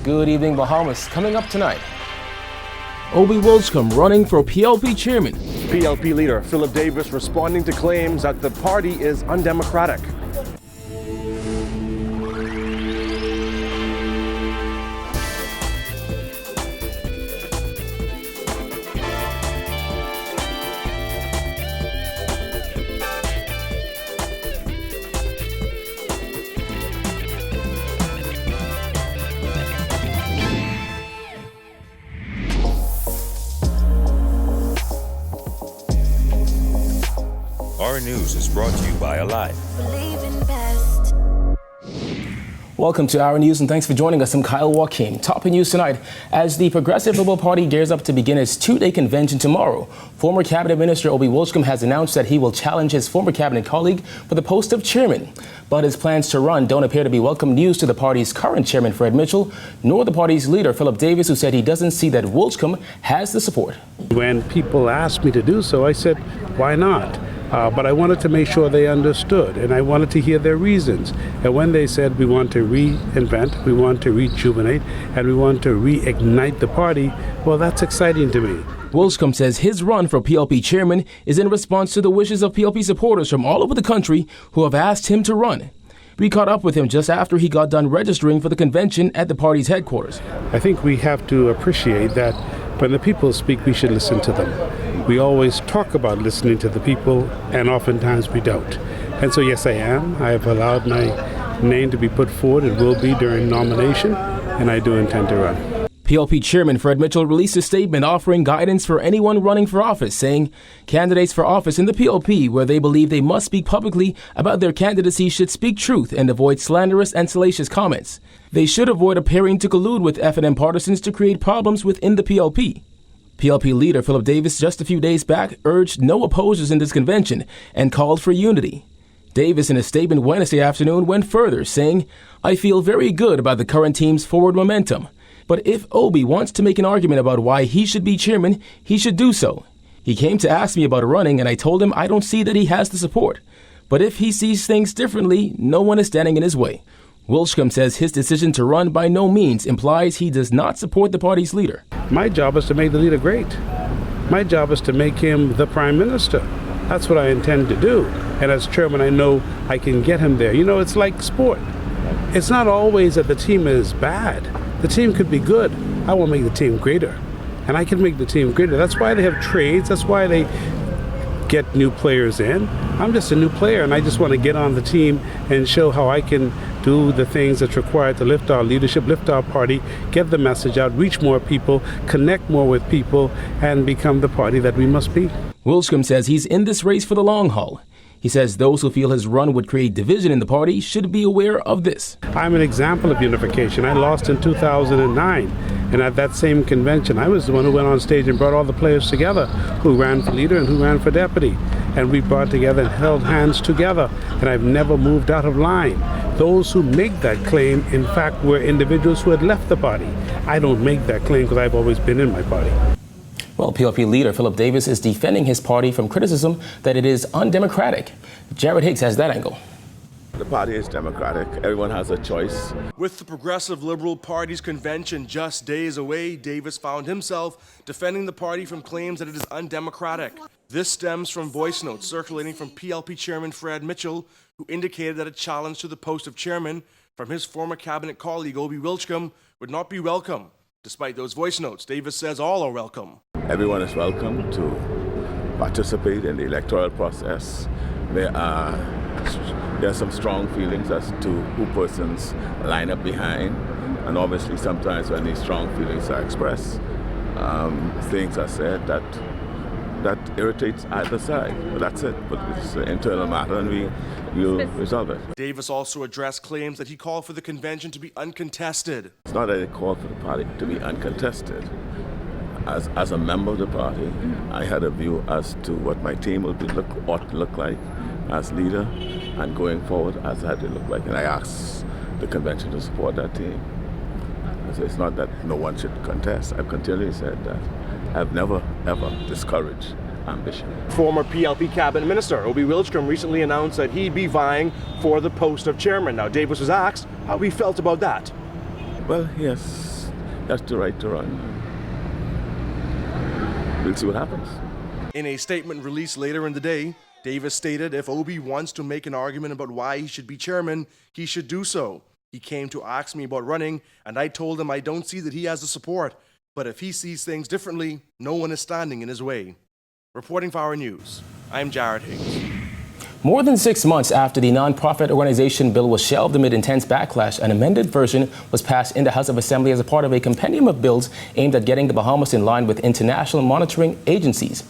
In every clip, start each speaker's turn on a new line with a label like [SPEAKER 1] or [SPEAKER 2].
[SPEAKER 1] Good evening, Bahamas. Coming up tonight, Obi Wilchcombe running for PLP chairman.
[SPEAKER 2] PLP leader Philip Davis responding to claims that the party is undemocratic.
[SPEAKER 3] Our news is brought to you by Alive.
[SPEAKER 1] Welcome to Our News and thanks for joining us. I'm Kyle Joaquin. Topping news tonight, as the Progressive Liberal Party gears up to begin its two-day convention tomorrow, former Cabinet Minister Obi Wilchcombe has announced that he will challenge his former cabinet colleague for the post of chairman. But his plans to run don't appear to be welcome news to the party's current chairman, Fred Mitchell, nor the party's leader, Philip Davis, who said he doesn't see that Wilchcombe has the support.
[SPEAKER 4] When people asked me to do so, I said, why not? But I wanted to make sure they understood, and I wanted to hear their reasons. And when they said we want to reinvent, we want to rejuvenate, and we want to reignite the party, well, that's exciting to me.
[SPEAKER 1] Wilchcombe says his run for PLP chairman is in response to the wishes of PLP supporters from all over the country who have asked him to run. We caught up with him just after he got done registering for the convention at the party's headquarters.
[SPEAKER 4] I think we have to appreciate that when the people speak, we should listen to them. We always talk about listening to the people, and oftentimes we don't. And so, yes, I am. I have allowed my name to be put forward. It will be during nomination, and I do intend to run.
[SPEAKER 1] PLP Chairman Fred Mitchell released a statement offering guidance for anyone running for office, saying candidates for office in the PLP, where they believe they must speak publicly about their candidacy, should speak truth and avoid slanderous and salacious comments. They should avoid appearing to collude with F&M partisans to create problems within the PLP. PLP leader Philip Davis just a few days back urged no opposers in this convention and called for unity. Davis in a statement Wednesday afternoon went further, saying, "I feel very good about the current team's forward momentum. But if Obi wants to make an argument about why he should be chairman, he should do so. He came to ask me about running and I told him I don't see that he has the support. But if he sees things differently, no one is standing in his way." Wilchcombe says his decision to run by no means implies he does not support the party's leader.
[SPEAKER 4] My job is to make the leader great. My job is to make him the prime minister. That's what I intend to do. And as chairman, I know I can get him there. You know, it's like sport. It's not always that the team is bad. The team could be good. I will make the team greater. And I can make the team greater. That's why they have trades. That's why they get new players in. I'm just a new player, and I just want to get on the team and show how I can do the things that's required to lift our leadership, lift our party, get the message out, reach more people, connect more with people, and become the party that we must be.
[SPEAKER 1] Wilchcombe says he's in this race for the long haul. He says those who feel his run would create division in the party should be aware of this.
[SPEAKER 4] I'm an example of unification. I lost in 2009, and at that same convention, I was the one who went on stage and brought all the players together who ran for leader and who ran for deputy. And we brought together and held hands together, and I've never moved out of line. Those who make that claim, in fact, were individuals who had left the party. I don't make that claim because I've always been in my party.
[SPEAKER 1] Well, PLP leader Philip Davis is defending his party from criticism that it is undemocratic. Jared Hicks has that angle.
[SPEAKER 5] The party is democratic. Everyone has a choice.
[SPEAKER 2] With the Progressive Liberal Party's convention just days away, Davis found himself defending the party from claims that it is undemocratic. This stems from voice notes circulating from PLP Chairman Fred Mitchell, who indicated that a challenge to the post of chairman from his former cabinet colleague Obi Wilchcombe would not be welcome. Despite those voice notes, Davis says all are welcome.
[SPEAKER 5] Everyone is welcome to participate in the electoral process. There are some strong feelings as to who persons line up behind, and obviously sometimes when these strong feelings are expressed, things are said that irritates either side. But that's it. But it's an internal matter, and we'll resolve it.
[SPEAKER 2] Davis also addressed claims that he called for the convention to be uncontested.
[SPEAKER 5] It's not that I called for the party to be uncontested. As a member of the party, I had a view as to what my team ought to look like as leader, and going forward as I had to look like. And I asked the convention to support that team. So it's not that no one should contest. I've continually said that. I've never, ever discouraged ambition.
[SPEAKER 2] Former PLP Cabinet Minister Obi Wilchcombe recently announced that he'd be vying for the post of chairman. Now, Davis was asked how he felt about that.
[SPEAKER 5] Well, yes, that's the right to run. We'll see what happens.
[SPEAKER 2] In a statement released later in the day, Davis stated if Obi wants to make an argument about why he should be chairman, he should do so. He came to ask me about running, and I told him I don't see that he has the support. But if he sees things differently, no one is standing in his way. Reporting for Our News, I'm Jared Higgs.
[SPEAKER 1] More than 6 months after the nonprofit organization bill was shelved amid intense backlash, an amended version was passed in the House of Assembly as a part of a compendium of bills aimed at getting the Bahamas in line with international monitoring agencies.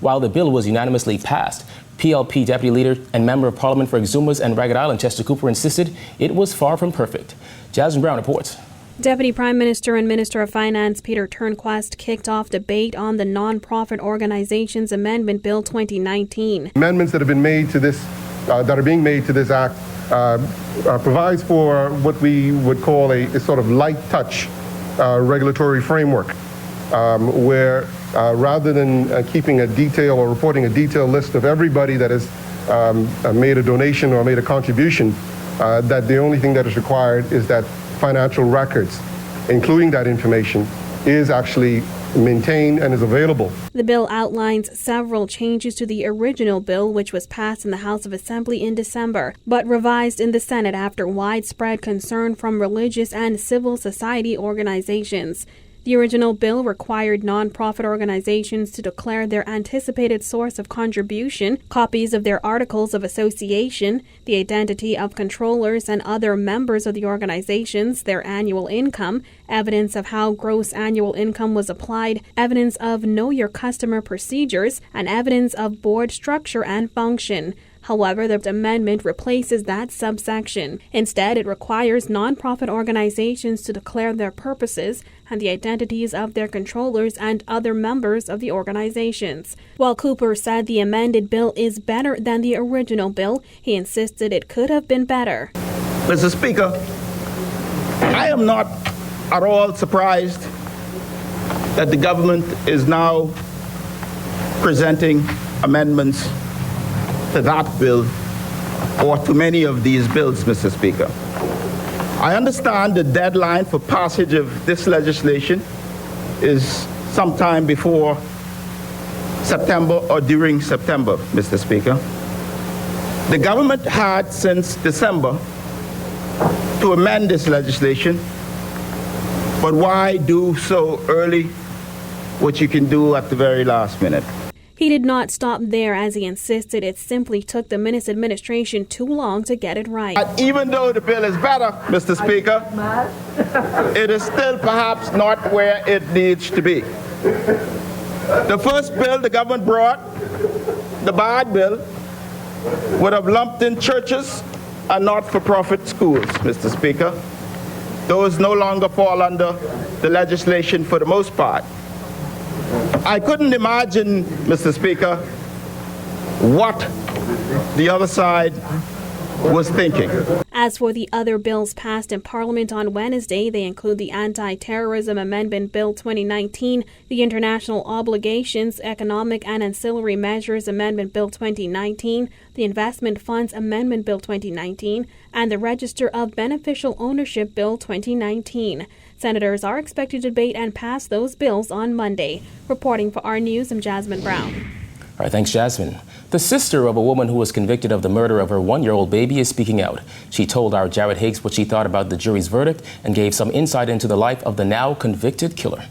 [SPEAKER 1] While the bill was unanimously passed, PLP Deputy Leader and Member of Parliament for Exumas and Ragged Island, Chester Cooper, insisted it was far from perfect. Jasmine Brown reports.
[SPEAKER 6] Deputy Prime Minister and Minister of Finance Peter Turnquist kicked off debate on the Non-Profit Organizations Amendment Bill 2019.
[SPEAKER 7] Amendments that have been made to this, that are being made to this act, provides for what we would call a sort of light touch regulatory framework, where rather than keeping a detail or reporting a detailed list of everybody that has made a donation or made a contribution, that the only thing that is required is that financial records, including that information, is actually maintained and is available.
[SPEAKER 6] The bill outlines several changes to the original bill, which was passed in the House of Assembly in December, but revised in the Senate after widespread concern from religious and civil society organizations. The original bill required non-profit organizations to declare their anticipated source of contribution, copies of their articles of association, the identity of controllers and other members of the organizations, their annual income, evidence of how gross annual income was applied, evidence of know your customer procedures, and evidence of board structure and function. However, the amendment replaces that subsection. Instead, it requires nonprofit organizations to declare their purposes and the identities of their controllers and other members of the organizations. While Cooper said the amended bill is better than the original bill, he insisted it could have been better.
[SPEAKER 8] Mr. Speaker, I am not at all surprised that the government is now presenting amendments to that bill or to many of these bills, Mr. Speaker. I understand the deadline for passage of this legislation is sometime before September or during September, Mr. Speaker. The government had since December to amend this legislation, but why do so early what you can do at the very last minute?
[SPEAKER 6] He did not stop there, as he insisted it simply took the Minnis administration too long to get it right.
[SPEAKER 8] Even though the bill is better, Mr. Speaker, it is still perhaps not where it needs to be. The first bill the government brought, the bad bill, would have lumped in churches and not-for-profit schools, Mr. Speaker. Those no longer fall under the legislation for the most part. I couldn't imagine, Mr. Speaker, what the other side was thinking.
[SPEAKER 6] As for the other bills passed in Parliament on Wednesday, they include the Anti-Terrorism Amendment Bill 2019, the International Obligations, Economic and Ancillary Measures Amendment Bill 2019, the Investment Funds Amendment Bill 2019, and the Register of Beneficial Ownership Bill 2019. Senators are expected to debate and pass those bills on Monday. Reporting for Our News, I'm Jasmine Brown.
[SPEAKER 1] All right, thanks, Jasmine. The sister of a woman who was convicted of the murder of her 1-year-old baby is speaking out. She told our Jared Higgs what she thought about the jury's verdict and gave some insight into the life of the now convicted killer.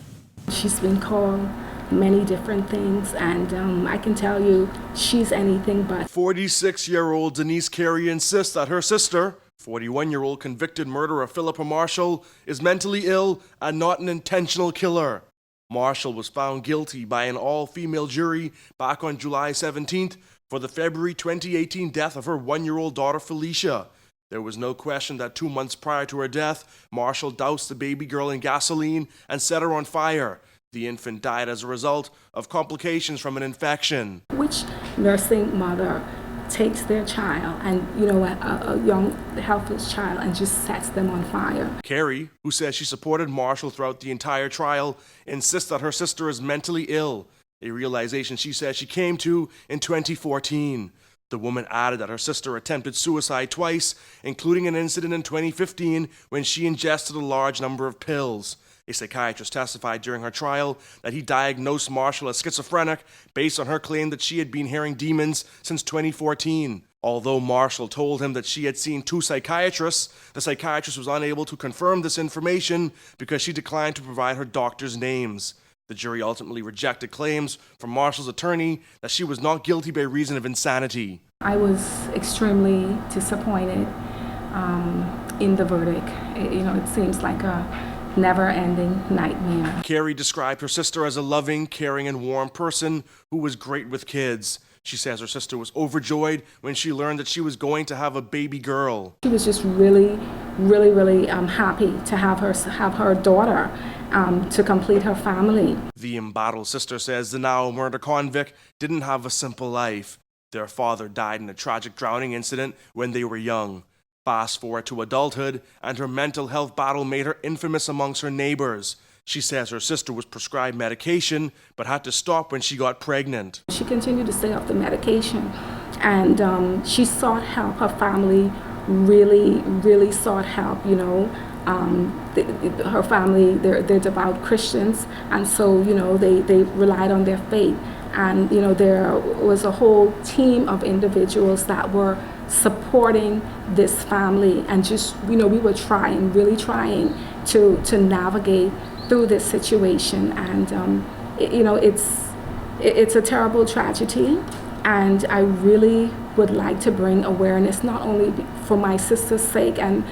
[SPEAKER 9] She's been called many different things, and I can tell you she's anything but.
[SPEAKER 2] 46-year-old Denise Carey insists that her sister, 41-year-old convicted murderer Philippa Marshall, is mentally ill and not an intentional killer. Marshall was found guilty by an all-female jury back on July 17th for the February 2018 death of her 1-year-old daughter Felicia. There was no question that 2 months prior to her death, Marshall doused the baby girl in gasoline and set her on fire. The infant died as a result of complications from an infection.
[SPEAKER 9] Which nursing mother takes their child and, a young, helpless child and just sets them on fire?
[SPEAKER 2] Carey, who says she supported Marshall throughout the entire trial, insists that her sister is mentally ill, a realization she says she came to in 2014. The woman added that her sister attempted suicide twice, including an incident in 2015 when she ingested a large number of pills. A psychiatrist testified during her trial that he diagnosed Marshall as schizophrenic based on her claim that she had been hearing demons since 2014. Although Marshall told him that she had seen 2 psychiatrists, the psychiatrist was unable to confirm this information because she declined to provide her doctors' names. The jury ultimately rejected claims from Marshall's attorney that she was not guilty by reason of insanity.
[SPEAKER 9] I was extremely disappointed in the verdict. It seems like a never-ending nightmare.
[SPEAKER 2] Carrie described her sister as a loving, caring, and warm person who was great with kids. She says her sister was overjoyed when she learned that she was going to have a baby girl.
[SPEAKER 9] She was just really happy to have her daughter to complete her family.
[SPEAKER 2] The embattled sister says the now murder convict didn't have a simple life. Their father died in a tragic drowning incident when they were young. Fast forward to adulthood, and her mental health battle made her infamous amongst her neighbors. She says her sister was prescribed medication, but had to stop when she got pregnant.
[SPEAKER 9] She continued to stay off the medication, and she sought help. Her family really sought help, her family, they're devout Christians, and so, they relied on their faith. And, there was a whole team of individuals that were supporting this family, and just, we were really trying to navigate through this situation. And it's a terrible tragedy, and I really would like to bring awareness, not only for my sister's sake and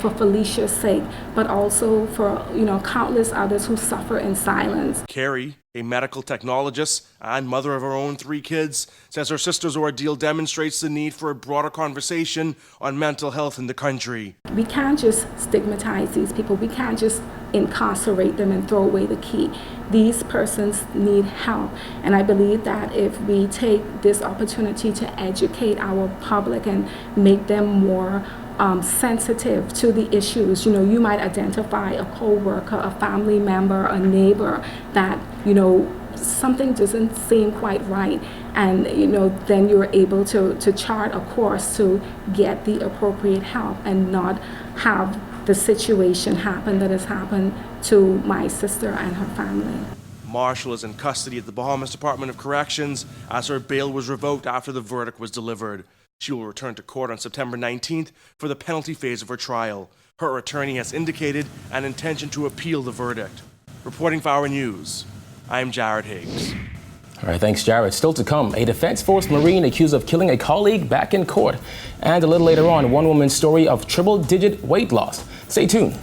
[SPEAKER 9] for Felicia's sake, but also for countless others who suffer in silence.
[SPEAKER 2] Carrie, a medical technologist and mother of her own 3 kids, says her sister's ordeal demonstrates the need for a broader conversation on mental health in the country.
[SPEAKER 9] We can't just stigmatize these people. We can't just incarcerate them and throw away the key. These persons need help. And I believe that if we take this opportunity to educate our public and make them more sensitive to the issues, you might identify a co-worker, a family member, a neighbor that, something doesn't seem quite right. And, then you're able to chart a course to get the appropriate help and not have the situation happen that has happened to my sister and her family.
[SPEAKER 2] Marshall is in custody at the Bahamas Department of Corrections as her bail was revoked after the verdict was delivered. She will return to court on September 19th for the penalty phase of her trial. Her attorney has indicated an intention to appeal the verdict. Reporting for Our News, I'm Jared Higgs.
[SPEAKER 1] All right, thanks, Jared. Still to come, a Defense Force Marine accused of killing a colleague back in court. And a little later on, one woman's story of triple-digit weight loss. Stay tuned.